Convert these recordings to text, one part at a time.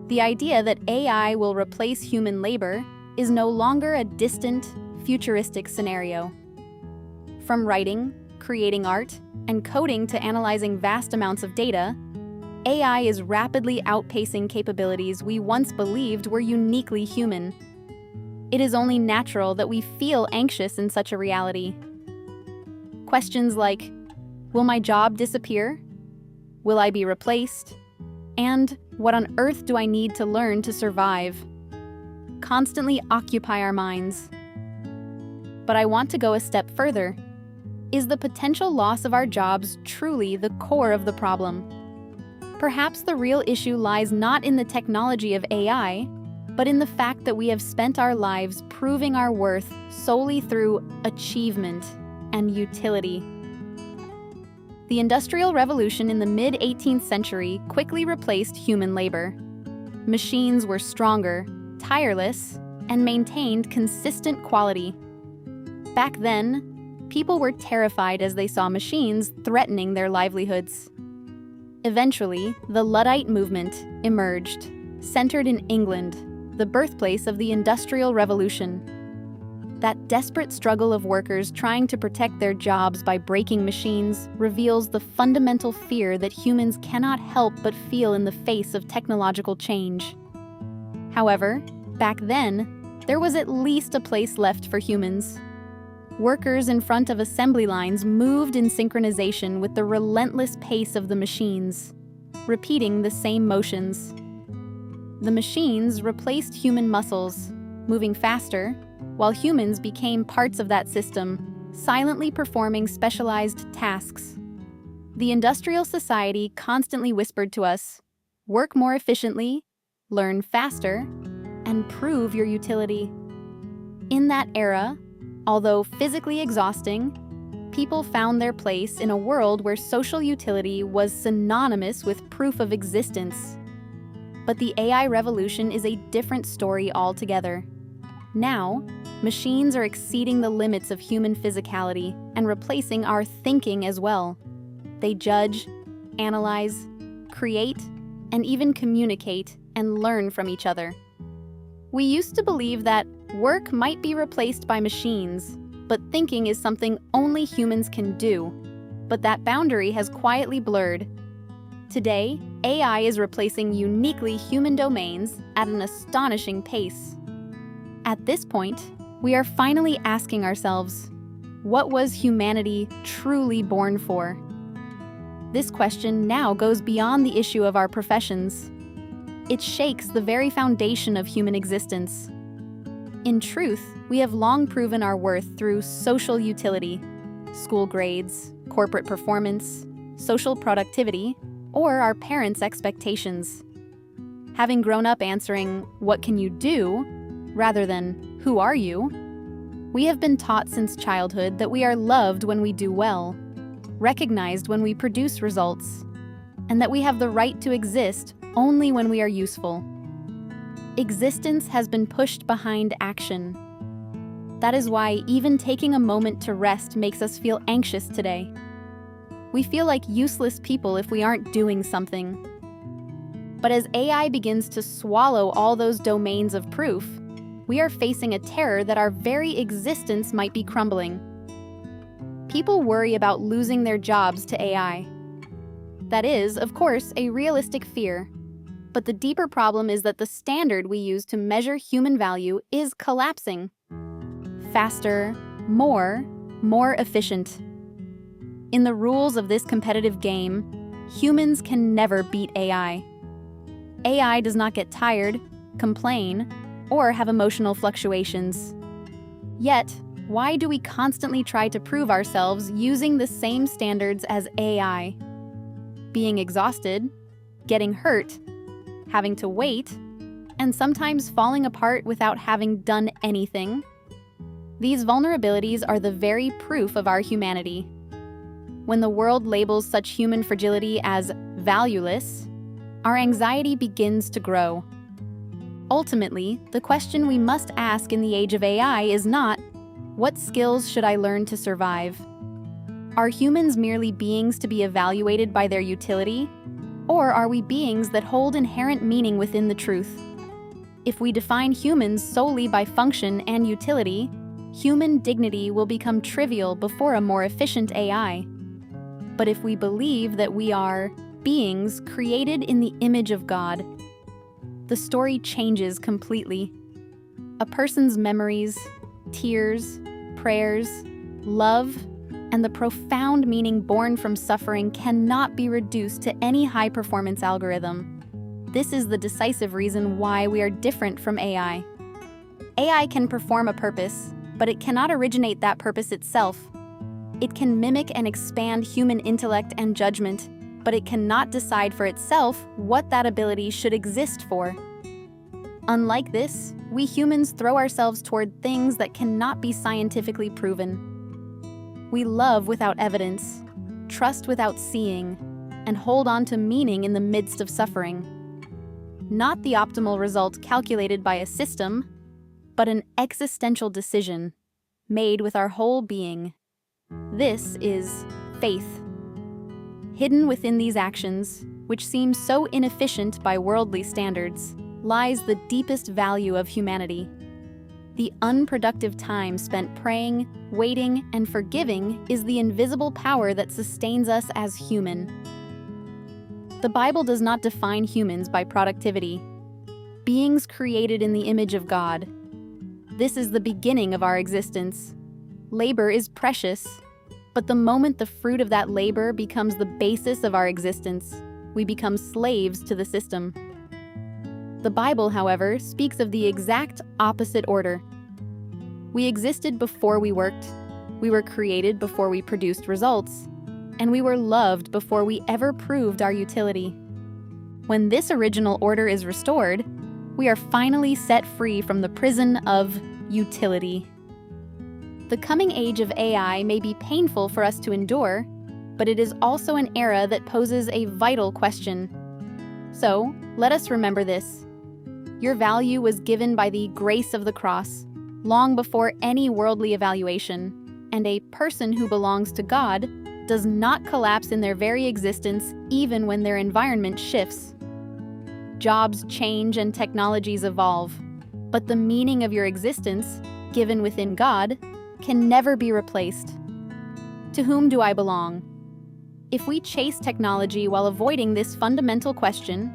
The idea that AI will replace human labor is no longer a distant, futuristic scenario. From writing, creating art, and coding to analyzing vast amounts of data, AI is rapidly outpacing capabilities we once believed were uniquely human. It is only natural that we feel anxious in such a reality. Questions like, will my job disappear? Will I be replaced? And what on earth do I need to learn to survive? Constantly occupy our minds. But I want to go a step further. Is the potential loss of our jobs truly the core of the problem? Perhaps the real issue lies not in the technology of AI, but in the fact that we have spent our lives proving our worth solely through achievement and utility. The Industrial Revolution in the mid-18th century quickly replaced human labor. Machines were stronger, tireless, and maintained consistent quality. Back then, people were terrified as they saw machines threatening their livelihoods. Eventually, the Luddite movement emerged, centered in England, the birthplace of the Industrial Revolution. That desperate struggle of workers trying to protect their jobs by breaking machines reveals the fundamental fear that humans cannot help but feel in the face of technological change. However, back then, there was at least a place left for humans. Workers in front of assembly lines moved in synchronization with the relentless pace of the machines, repeating the same motions. The machines replaced human muscles, moving faster, while humans became parts of that system, silently performing specialized tasks. The industrial society constantly whispered to us, work more efficiently, learn faster, and prove your utility. In that era, although physically exhausting, people found their place in a world where social utility was synonymous with proof of existence. But the AI revolution is a different story altogether. Now, machines are exceeding the limits of human physicality and replacing our thinking as well. They judge, analyze, create, and even communicate and learn from each other. We used to believe that work might be replaced by machines, but thinking is something only humans can do. But that boundary has quietly blurred. Today, AI is replacing uniquely human domains at an astonishing pace. At this point, we are finally asking ourselves, what was humanity truly born for? This question now goes beyond the issue of our professions. It shakes the very foundation of human existence. In truth, we have long proven our worth through social utility, school grades, corporate performance, social productivity, or our parents' expectations. Having grown up answering, "What can you do?" rather than, "Who are you?" we have been taught since childhood that we are loved when we do well, recognized when we produce results, and that we have the right to exist only when we are useful. Existence has been pushed behind action. That is why even taking a moment to rest makes us feel anxious today. We feel like useless people if we aren't doing something. But as AI begins to swallow all those domains of proof, we are facing a terror that our very existence might be crumbling. People worry about losing their jobs to AI. That is, of course, a realistic fear. But the deeper problem is that the standard we use to measure human value is collapsing. Faster, more efficient. In the rules of this competitive game, humans can never beat AI. AI does not get tired, complain, or have emotional fluctuations. Yet, why do we constantly try to prove ourselves using the same standards as AI? Being exhausted, getting hurt, having to wait, and sometimes falling apart without having done anything. These vulnerabilities are the very proof of our humanity. When the world labels such human fragility as valueless, our anxiety begins to grow. Ultimately, the question we must ask in the age of AI is not, what skills should I learn to survive? Are humans merely beings to be evaluated by their utility? Or are we beings that hold inherent meaning within the truth? If we define humans solely by function and utility, human dignity will become trivial before a more efficient AI. But if we believe that we are beings created in the image of God, the story changes completely. A person's memories, tears, prayers, love, and the profound meaning born from suffering cannot be reduced to any high-performance algorithm. This is the decisive reason why we are different from AI. AI can perform a purpose, but it cannot originate that purpose itself. It can mimic and expand human intellect and judgment, but it cannot decide for itself what that ability should exist for. Unlike this, we humans throw ourselves toward things that cannot be scientifically proven. We love without evidence, trust without seeing, and hold on to meaning in the midst of suffering. Not the optimal result calculated by a system, but an existential decision made with our whole being. This is faith. Hidden within these actions, which seem so inefficient by worldly standards, lies the deepest value of humanity. The unproductive time spent praying, waiting, and forgiving is the invisible power that sustains us as human. The Bible does not define humans by productivity. Beings created in the image of God. This is the beginning of our existence. Labor is precious, but the moment the fruit of that labor becomes the basis of our existence, we become slaves to the system. The Bible, however, speaks of the exact opposite order. We existed before we worked, we were created before we produced results, and we were loved before we ever proved our utility. When this original order is restored, we are finally set free from the prison of utility. The coming age of AI may be painful for us to endure, but it is also an era that poses a vital question. So, let us remember this. Your value was given by the grace of the cross, long before any worldly evaluation, and a person who belongs to God does not collapse in their very existence even when their environment shifts. Jobs change and technologies evolve, but the meaning of your existence, given within God, can never be replaced. To whom do I belong? If we chase technology while avoiding this fundamental question,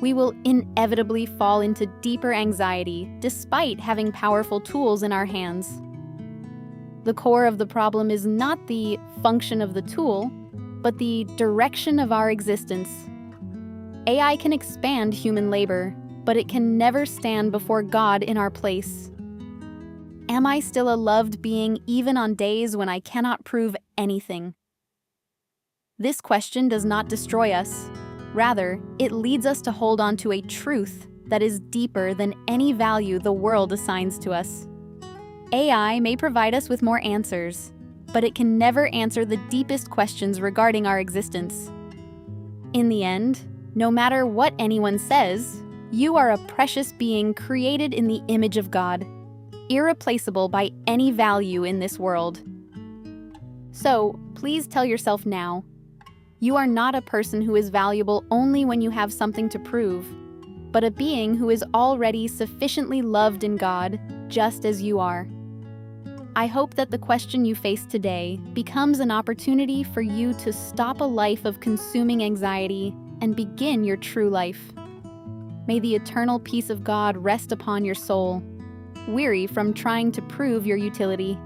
we will inevitably fall into deeper anxiety despite having powerful tools in our hands. The core of the problem is not the function of the tool, but the direction of our existence. AI can expand human labor, but it can never stand before God in our place. Am I still a loved being even on days when I cannot prove anything? This question does not destroy us. Rather, it leads us to hold on to a truth that is deeper than any value the world assigns to us. AI may provide us with more answers, but it can never answer the deepest questions regarding our existence. In the end, no matter what anyone says, you are a precious being created in the image of God, irreplaceable by any value in this world. So, please tell yourself now, you are not a person who is valuable only when you have something to prove, but a being who is already sufficiently loved in God, just as you are. I hope that the question you face today becomes an opportunity for you to stop a life of consuming anxiety and begin your true life. May the eternal peace of God rest upon your soul, weary from trying to prove your utility.